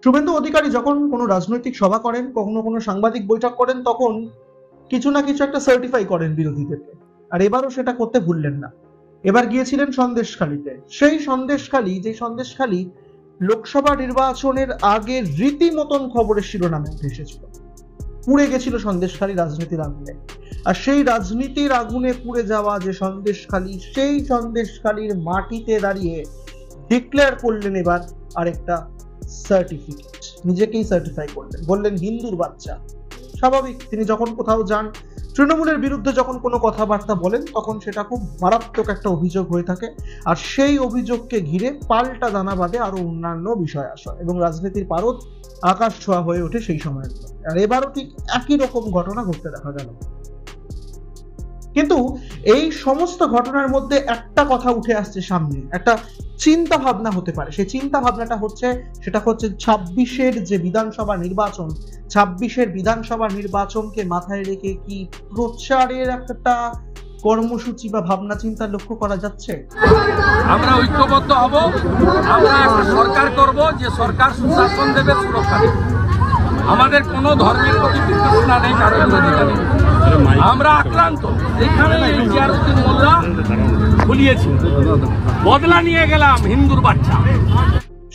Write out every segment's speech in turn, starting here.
শুভেন্দু অধিকারী যখন কোনো রাজনৈতিক সভা করেন, কখনো কোনো সাংবাদিক বৈঠক করেন, তখন কিছু না কিছু একটা সার্টিফাই করেন বিরোধীদেরকে। আর এবারও সেটা করতে ভুললেন না। এবার গিয়েছিলেন সন্দেশখালীতে। সেই সন্দেশখালী, যে সন্দেশখালী লোকসভা নির্বাচনের আগে রীতিমতন খবরের শিরোনামে উঠে এসেছিল। পুড়ে গেছিল সন্দেশখালী রাজনীতির আগুনে। আর সেই রাজনীতির আগুনে পুড়ে যাওয়া যে সন্দেশখালী, সেই সন্দেশখালীর মাটিতে দাঁড়িয়ে ডিক্লেয়ার করলেন এবার আরেকটা সার্টিফিকেট, নিজেকেই সার্টিফাই করলেন, বললেন হিন্দুর বাচ্চা। স্বাভাবিক, তিনি যখন কোথাও যান, তৃণমূলের বিরুদ্ধে যখন কোনো কথাবার্তা বলেন, তখন সেটা খুব মারাত্মক একটা অভিযোগ হয়ে থাকে। আর সেই অভিযোগকে ঘিরে পাল্টা দানা বাঁধে আরো অন্যান্য বিষয় আসা, এবং রাজনীতির পারদ আকাশ ছোঁয়া হয়ে ওঠে সেই সময়ের। আর এবারও ঠিক একই রকম ঘটনা ঘটতে দেখা গেল। কিন্তু এই সমস্ত ঘটনার মধ্যে একটা কথা উঠে আসছে সামনে, একটা চিন্তা ভাবনা হতে পারে। সেই চিন্তা ভাবনাটা হচ্ছে, সেটা হচ্ছে 26-এর যে বিধানসভা নির্বাচন, 26-এর বিধানসভা নির্বাচনকে মাথায় রেখে কি প্রচারের একটা কর্মসূচি বা ভাবনা চিন্তা লক্ষ্য করা যাচ্ছে? আমরা ঐক্যবদ্ধ হব, আমরা একটা সরকার করব যে সরকার সুশাসন দেবে, সুরক্ষা দেবে। আমাদের কোনো ধর্মের প্রতি বিতৃষ্ণা নেই, কারো অধিকার নেই। আমরা আক্রান্ত, এখানে জিয়ারউদ্দিন মোল্লা ভুলিয়েছি, বদলা নিয়ে গেলাম হিন্দুর বাচ্চা।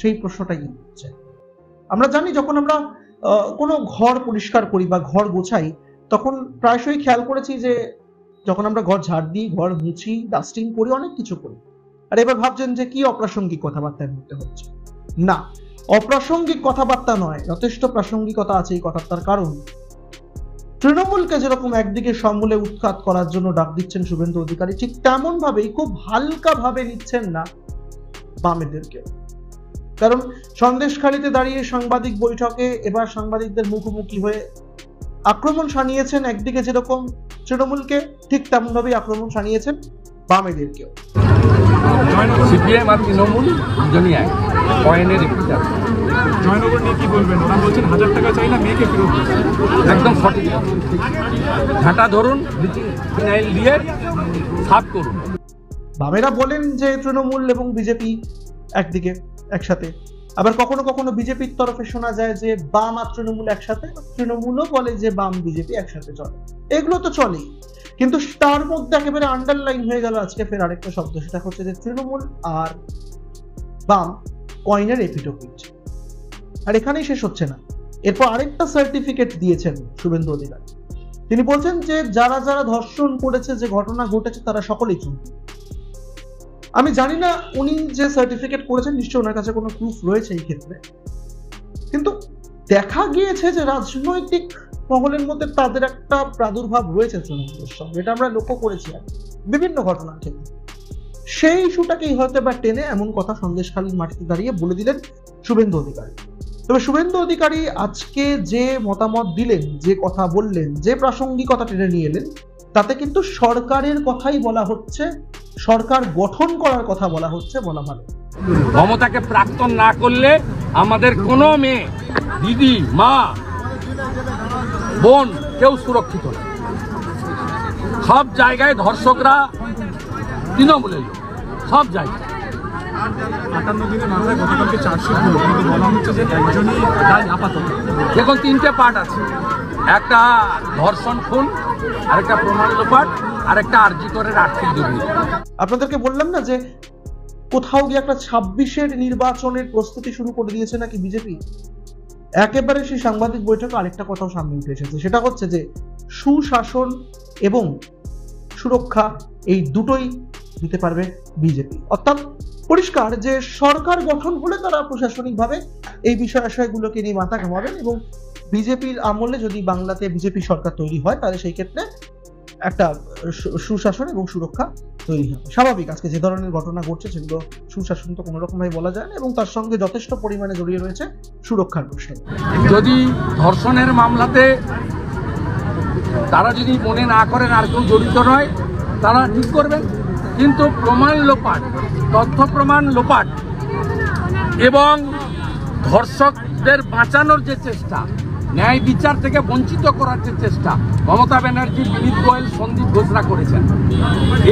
সেই প্রশ্নটাই হচ্ছে। আমরা জানি, যখন আমরা কোনো ঘর পরিষ্কার করি বা ঘর গোছাই, তখন প্রায়শই খেয়াল করেছি যে যখন আমরা ঘর ঝাড় দিই, ঘর মুছি, ডাস্টিং করি, অনেক কিছু করি। আর এবার ভাবছেন যে কি অপ্রাসঙ্গিক কথাবার্তার মধ্যে হচ্ছে। না, অপ্রাসঙ্গিক কথাবার্তা নয়, যথেষ্ট প্রাসঙ্গিকতা আছে এই কথাটার। কারণ তৃণমূলকে যেরকম একদিকে সমূলে উৎখাত করার জন্য ডাক দিচ্ছেন শুভেন্দু অধিকারী, ঠিক তেমন ভাবেই খুব হালকা ভাবে নিচ্ছেন না বামেদেরকে। কারণ সন্দেশখালীতে দাঁড়িয়ে সাংবাদিক বৈঠকে এবার সাংবাদিকদের মুখোমুখি হয়ে আক্রমণ শানিয়েছেন একদিকে যেরকম তৃণমূলকে, ঠিক তেমন ভাবেই আক্রমণ শানিয়েছেন বামেদেরকেও। সিপিএম আর তৃণমূল দুজনই এক কয়েনের একটি জাতি। জয়নগর নিয়ে কি বলবেন? ওরা বলছেন 1000 টাকা চাই না, মেয়েকে ফেরত দিন। একদম সঠিক, ঝাঁটা ধরুন, ফিনাইল দিয়ে সাফ করুন। বামেরা বলেন যে তৃণমূল এবং বিজেপি একদিকে একসাথে, আবার কখনো কখনো বিজেপির তরফে শোনা যায় যে বাম আর তৃণমূল একসাথে, তৃণমূলও বলে যে বাম বিজেপি একসাথে চলে। এগুলো তো চলেই, কিন্তু তার মধ্যে একেবারে আন্ডারলাইন হয়ে গেল আজকে ফের আরেকটা শব্দ, সেটা হচ্ছে যে তৃণমূল আর বাম কয়েনের এপিটোপিট। আর এখানেই শেষ হচ্ছে না, এরপর আরেকটা সার্টিফিকেট দিয়েছেন শুভেন্দু অধিকারী। তিনি বলছেন যে যারা যারা ধর্ষণ করেছে, যে ঘটনা ঘটেছে, তারা সকলেই চুক্তি। আমি জানি না উনি যে সার্টিফিকেট করেছেন, নিশ্চয়ই ওনার কাছে কোনো প্রুফ রয়েছে এই ক্ষেত্রে, কিন্তু দেখা গিয়েছে যে রাজনৈতিক মহলের মধ্যে তাদের একটা প্রাদুর্ভাব রয়েছে তৃণমূলের সঙ্গে, এটা আমরা লক্ষ্য করেছি বিভিন্ন ঘটনার ক্ষেত্রে। সেই ইস্যুটাকেই হয়তো এবার টেনে এমন কথা সন্দেশখালীর মাটিতে দাঁড়িয়ে বলে দিলেন শুভেন্দু অধিকারী। তবে শুভেন্দু অধিকারী আজকে যে মতামত দিলেন, যে কথা বললেন, যে প্রাসঙ্গিকতা টেনে নিয়ে এলেন, তাতে কিন্তু সরকারের কথাই বলা হচ্ছে, সরকার গঠন করার কথা বলা হচ্ছে, বলা ভালো। মমতাকে প্রাক্তন না করলে আমাদের কোনো মেয়ে, দিদি, মা, বোন কেউ সুরক্ষিত না। সব জায়গায় ধর্ষকরা তৃণমূলের লোক, সব জায়গায়। 58 দিনের মাথায় গতকালকে চার্জশিট হলো, কিন্তু বলা হচ্ছে যে একজনই দায়ী আপাতত। দেখুন, 3টে পার্ট আছে, একটা ধর্ষণ খুন, আরেকটা প্রমাণ লোপাট, আরেকটা আরজি করের আর্থিক দুর্নীতি। আপনাদেরকে বললাম না যে কোথাও গিয়ে একটা 26-এর নির্বাচনের প্রস্তুতি শুরু করে দিয়েছে নাকি বিজেপি। একেবারে সেই সাংবাদিক বৈঠকে আরেকটা কথাও সামনে উঠে এসেছে, সেটা হচ্ছে যে সুশাসন এবং সুরক্ষা এই দুটোই দিতে পারবে বিজেপি। অর্থাৎ পরিষ্কার যে সরকার গঠন হলে তারা প্রশাসনিকভাবে এই বিষয়গুলোকে নিয়ে মাথা ঘামাবেন, এবং বিজেপির আমলে যদি বাংলাতে বিজেপি সরকার তৈরি হয়, তাহলে সেই ক্ষেত্রে একটা সুশাসন এবং সুরক্ষা তৈরি হবে। স্বাভাবিক, আজকে যে ধরনের ঘটনা ঘটছে সেগুলো সুশাসন তো কোনো রকম ভাবে বলা যায় না, এবং তার সঙ্গে যথেষ্ট পরিমাণে জড়িয়ে রয়েছে সুরক্ষার প্রশ্ন। যদি ধর্ষণের মামলাতে তারা যদি মনে না করেন আর কেউ জড়িত নয়, তারা ঠিক করবেন, কিন্তু প্রমাণ লোপাট, তথ্য প্রমাণ লোপাট এবং ধর্ষকদের বাঁচানোর যে চেষ্টা, ন্যায় বিচার থেকে বঞ্চিত করার যে চেষ্টা মমতা ব্যানার্জি, বিনীত গোয়েল, সন্দীপ ঘোষরা করেছেন,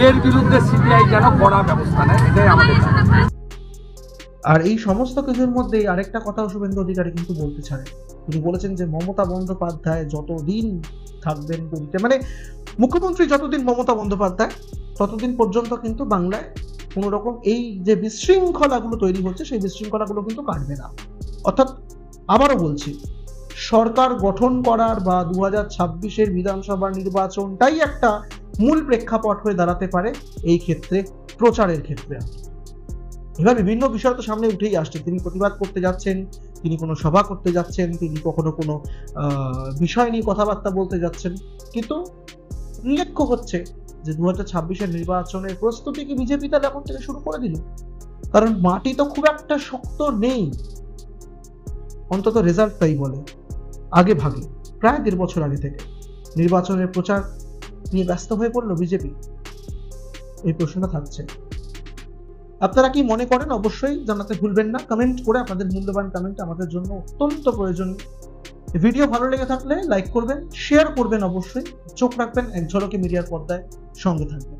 এর বিরুদ্ধে সিবিআই যেন কড়া ব্যবস্থা নেয়, এটাই আমাদের। আর এই সমস্ত কিছুর মধ্যে আরেকটা কথাও শুভেন্দু অধিকারী কিন্তু বলতে ছাড়ে, তিনি বলেছেন যে মমতা বন্দ্যোপাধ্যায় যতদিন থাকবেন পুরীতে, মানে মুখ্যমন্ত্রী যতদিন মমতা বন্দ্যোপাধ্যায় ততদিন পর্যন্ত কিন্তু বাংলায় কোনো রকম এই যে বিশৃঙ্খলাগুলো তৈরি হচ্ছে সেই বিশৃঙ্খলাগুলো কিন্তু কাটবে না। অর্থাৎ আবারও বলছি, সরকার গঠন করার বা 2026-এর বিধানসভা নির্বাচনটাই একটা মূল প্রেক্ষাপট হয়ে দাঁড়াতে পারে এই ক্ষেত্রে, প্রচারের ক্ষেত্রে। এবার বিভিন্ন বিষয় তো সামনে উঠেই আসছে, তিনি প্রতিবাদ করতে যাচ্ছেন, তিনি কোনো সভা করতে যাচ্ছেন, তিনি কখনো কোনো বিষয় নিয়ে কথাবার্তা বলতে যাচ্ছেন, কিন্তু উল্লেখ্য হচ্ছে যে 2026-এর নির্বাচনের প্রস্তুতি কি বিজেপি তাহলে এখন থেকে শুরু করে দিল? কারণ মাটি তো খুব একটা শক্ত নেই, অন্তত রেজাল্ট তাই বলে। আগে ভাগে প্রায় 1.5 বছর আগে থেকে নির্বাচনের প্রচার নিয়ে ব্যস্ত হয়ে পড়লো বিজেপি, এই প্রশ্নটা থাকছে। আপনারা কি মনে করেন অবশ্যই জানাতে ভুলবেন না, কমেন্ট করে আপনাদের মূল্যবান কমেন্ট আমাদের জন্য অত্যন্ত প্রয়োজনীয়। ভিডিও ভালো লেগে থাকলে লাইক করবেন, শেয়ার করবেন, অবশ্যই চোখ রাখবেন এক ঝলকে মিডিয়ার পর্দায়, সঙ্গে থাকবেন।